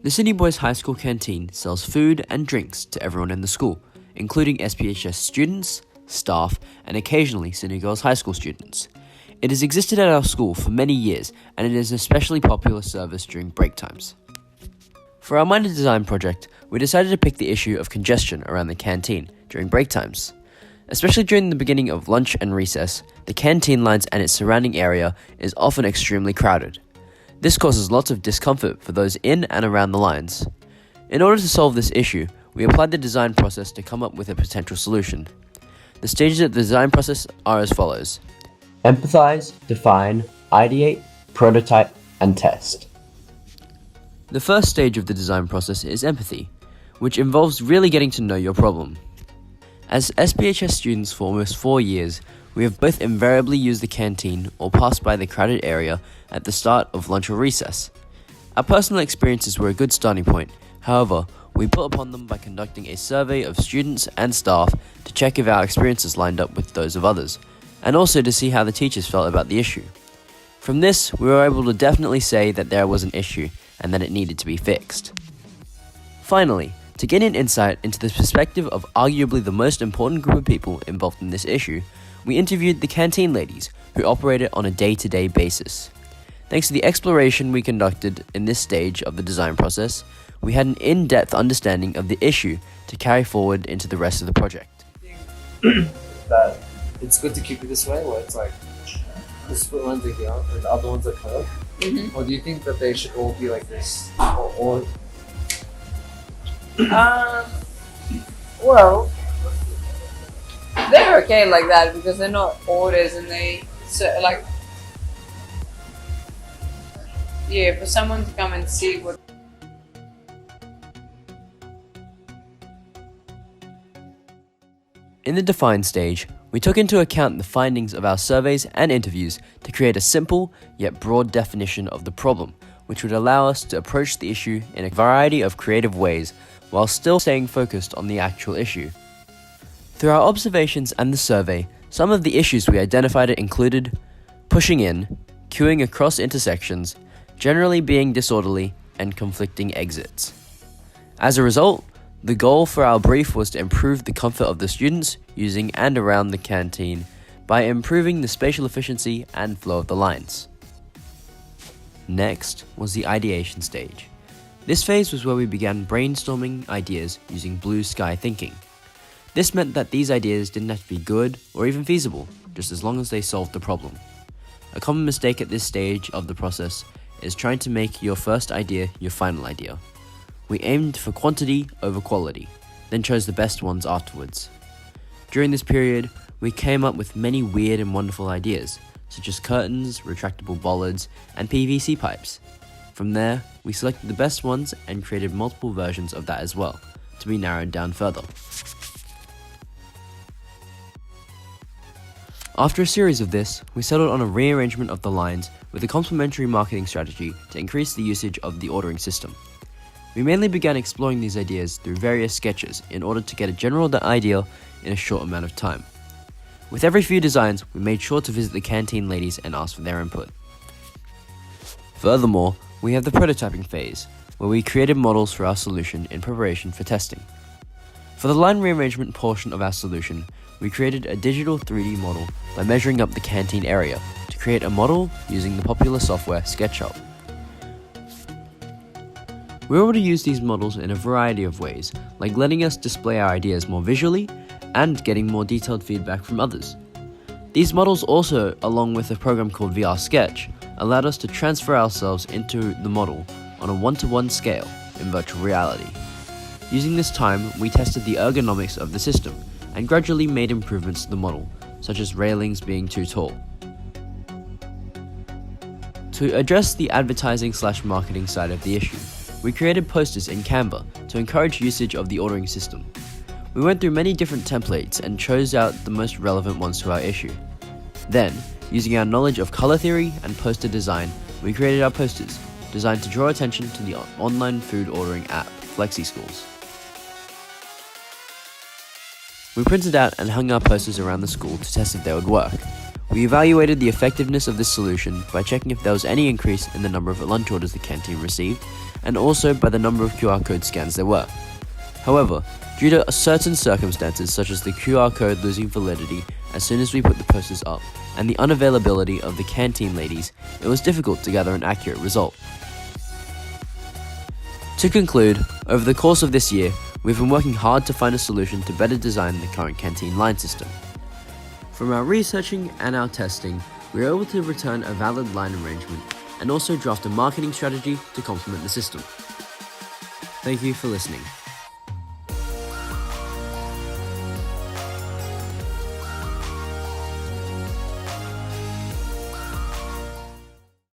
The Sydney Boys High School canteen sells food and drinks to everyone in the school, including SBHS students, staff, and occasionally Sydney Girls High School students. It has existed at our school for many years, and it is an especially popular service during break times. For our minor design project, we decided to pick the issue of congestion around the canteen during break times. Especially during the beginning of lunch and recess, the canteen lines and its surrounding area is often extremely crowded. This causes lots of discomfort for those in and around the lines. In order to solve this issue, we applied the design process to come up with a potential solution. The stages of the design process are as follows: empathize, define, ideate, prototype, and test. The first stage of the design process is empathy, which involves really getting to know your problem. As SBHS students for almost 4 years, we have both invariably used the canteen or passed by the crowded area at the start of lunch or recess. Our personal experiences were a good starting point. However, we built upon them by conducting a survey of students and staff to check if our experiences lined up with those of others, and also to see how the teachers felt about the issue. From this, we were able to definitely say that there was an issue and that it needed to be fixed. Finally, to gain an insight into the perspective of arguably the most important group of people involved in this issue, we interviewed the canteen ladies who operate it on a day-to-day basis. Thanks to the exploration we conducted in this stage of the design process, we had an in-depth understanding of the issue to carry forward into the rest of the project. That it's good to keep it this way, where it's like the split ones are here and the other ones are curved? Or do you think that they should all be like this? Or Well, they're okay like that because they're not orders and for someone to come and see what. In the define stage, we took into account the findings of our surveys and interviews to create a simple yet broad definition of the problem, which would allow us to approach the issue in a variety of creative ways while still staying focused on the actual issue. Through our observations and the survey, some of the issues we identified included pushing in, queuing across intersections, generally being disorderly, and conflicting exits. As a result, the goal for our brief was to improve the comfort of the students using and around the canteen by improving the spatial efficiency and flow of the lines. Next was the ideation stage. This phase was where we began brainstorming ideas using blue sky thinking. This meant that these ideas didn't have to be good or even feasible, just as long as they solved the problem. A common mistake at this stage of the process is trying to make your first idea your final idea. We aimed for quantity over quality, then chose the best ones afterwards. During this period, we came up with many weird and wonderful ideas, such as curtains, retractable bollards, and PVC pipes. From there, we selected the best ones and created multiple versions of that as well, to be narrowed down further. After a series of this, we settled on a rearrangement of the lines with a complementary marketing strategy to increase the usage of the ordering system. We mainly began exploring these ideas through various sketches in order to get a general idea in a short amount of time. With every few designs, we made sure to visit the canteen ladies and ask for their input. Furthermore, we have the prototyping phase, where we created models for our solution in preparation for testing. For the line rearrangement portion of our solution, we created a digital 3D model by measuring up the canteen area to create a model using the popular software SketchUp. We were able to use these models in a variety of ways, like letting us display our ideas more visually and getting more detailed feedback from others. These models also, along with a program called VR Sketch, allowed us to transfer ourselves into the model on a one-to-one scale in virtual reality. Using this time, we tested the ergonomics of the system and gradually made improvements to the model, such as railings being too tall. To address the advertising/marketing side of the issue, we created posters in Canva to encourage usage of the ordering system. We went through many different templates and chose out the most relevant ones to our issue. Then, using our knowledge of color theory and poster design, we created our posters, designed to draw attention to the online food ordering app, FlexiSchools. We printed out and hung our posters around the school to test if they would work. We evaluated the effectiveness of this solution by checking if there was any increase in the number of lunch orders the canteen received, and also by the number of QR code scans there were. However, due to certain circumstances such as the QR code losing validity as soon as we put the posters up, and the unavailability of the canteen ladies, it was difficult to gather an accurate result. To conclude, over the course of this year, we've been working hard to find a solution to better design the current canteen line system. From our researching and our testing, we were able to return a valid line arrangement and also draft a marketing strategy to complement the system. Thank you for listening.